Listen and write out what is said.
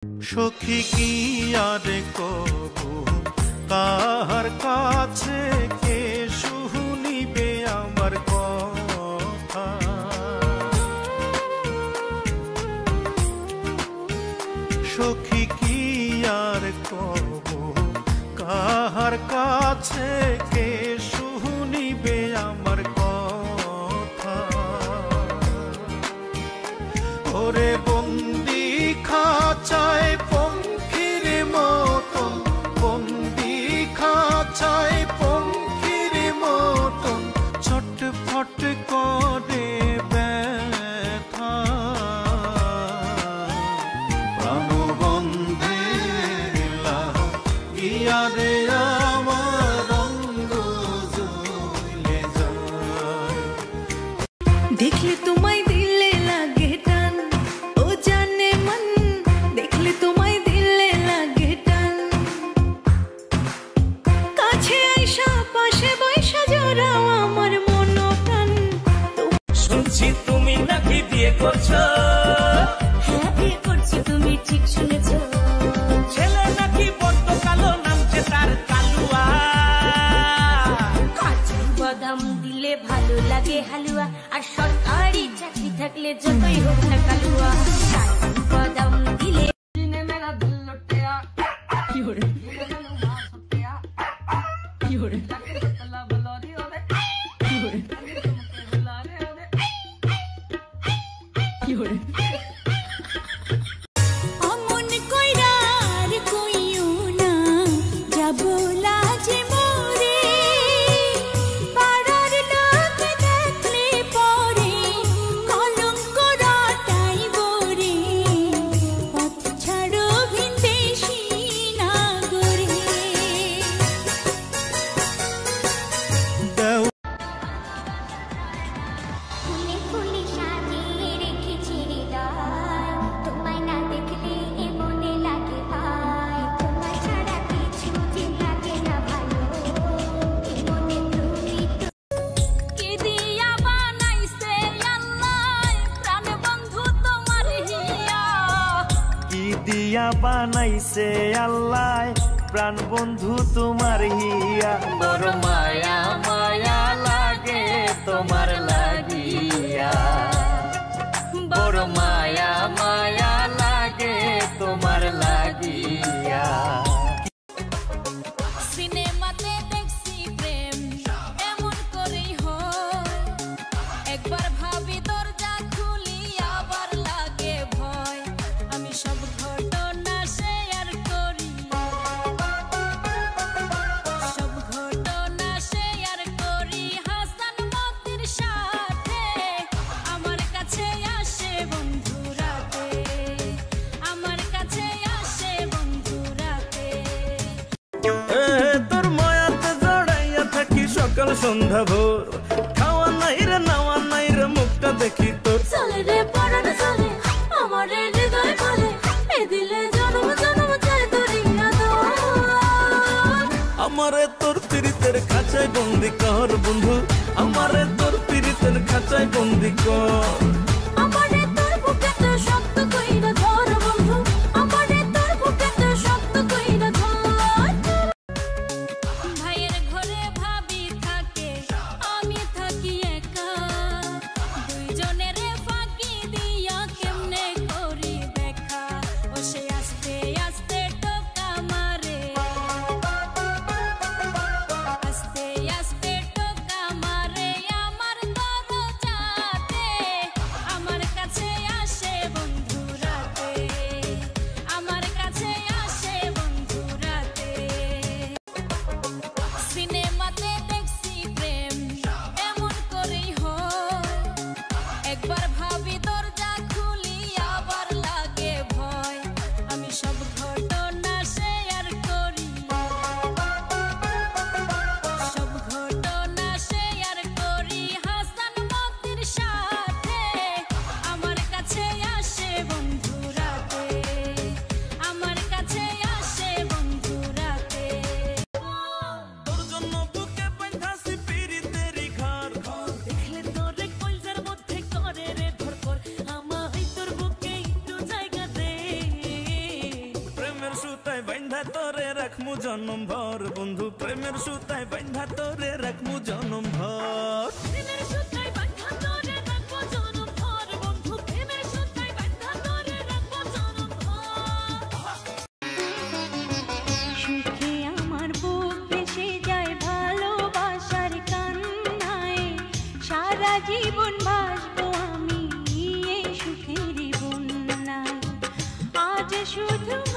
সখী কি আর কবু কাহার কাছে কে শুনিবে আমার কথা, সখী কি আর কবু কাহার কাছে কে শুনিবে আমার কথা। ওরে বন্দি খাঁচায় পঙ্খির মতন, বন্দি খাঁচায় পঙ্খির মতন ছটফট করে ব্যথা। প্রাণবন্ধে লাগিয়া রে আমার অঙ্গ জ্বলে যায়। দেখলে তোমায় দিলে লাগে টান, ও জানে মন, দেখলে তোমায় দিলে লাগে টান। কাছে আইসা পাশে বৈশা জড়াও আমার মন প্রাণ। শুনছি তুমি নাকি বিয়ে করছো? হ্যাঁ বিয়ে করছো, তুমি ঠিক শুনেছো। ছেলে নাকি বড্ড কালো, নামছে তার কালুয়া। কাজু বাদাম দিলে ভালো লাগে হালুয়া, আর সরকারি চাকরি থাকলে যতই হোক না কালুয়া। কাজু বাদাম দিলে অমন কইরা আর কইও না, যাবো লাজে মরে। পাড়ার লোক দেখলে পরে কলঙ্ক রটাই বরে। পথ ছাড়ো ভিনদেশী নাগরে। ফুলে ফুলে সাজিয়ে রেখেছি হৃদয়, তোমায় না দেখলে এ মনে লাগে ভয়। তোমায় ছাড়া কিছু যে লাগে না ভালো, এ মনে তুমি তো। কে দিয়া বানাইছে আল্লাহ প্রাণ বন্ধু তোমার হিয়া। কি দিয়া বানাইছে আল্লাহ প্রাণ বন্ধু তোমার হিয়া। বড় মায়া মায়া লাগে তোমার লাগিয়া, বড় মায়া মায়া লাগে তোমার লাগিয়া। সিনেমাতে দেখছি প্রেম এমন করেই হয়, একবার ভাবি দরজা খুলি আবার লাগে ভয়। আমি সব ঘটনা শেয়ার করি, সব ঘটনা শেয়ার করি হাসান মতির সাথে। আমার কাছে আসে বন্ধু রাতে, আমার কাছে আসে বন্ধু রাতে। তোর মায়াতে জড়াইয়া থাকি সকাল সন্ধ্যা ভোর। খাওয়া নাই রে নাওয়া নাই রে মুখটা দেখি তোর। চলে রে পরাণ চলে আমার হৃদয় বলে, এ দিলে জন্ম জন্ম চাই তোরই আদর। আমারে তোর পীড়িতের খাঁচায় বন্দি কর বন্ধু, আমারে তোর পীড়িতের খাঁচায় বন্দি কর। আমারে তোর বুকেতে শক্ত কইরা ধর বন্ধু, আমারে তোর বুকেতে শক্ত কইরা ধর। ভাইয়ের ঘরে ভাবি থাকে, আমি থাকি একা। দুইজনের ফাঁকি দিয়া কেমনে করি দেখা। ও সে আস্তে আস্তে টোকা মারে, আস্তে আস্তে টোকা মারে আমার দরজাতে। রাখমু জনম ভর বন্ধু প্রেমের সুতায় বাঁধা তোরে রাখমু জনম ভর প্রেমের সুতায় বাঁধা তোরে রাখবো জনম ভর বন্ধু প্রেমের সুতায় বাঁধা তোরে রাখবো জনম ভর সুখে আমার বুক ভেসে যায় ভালোবাসার কান্নায় সারা জীবন বাসবো আমি এই সুখের বন্যায় আজ শুধু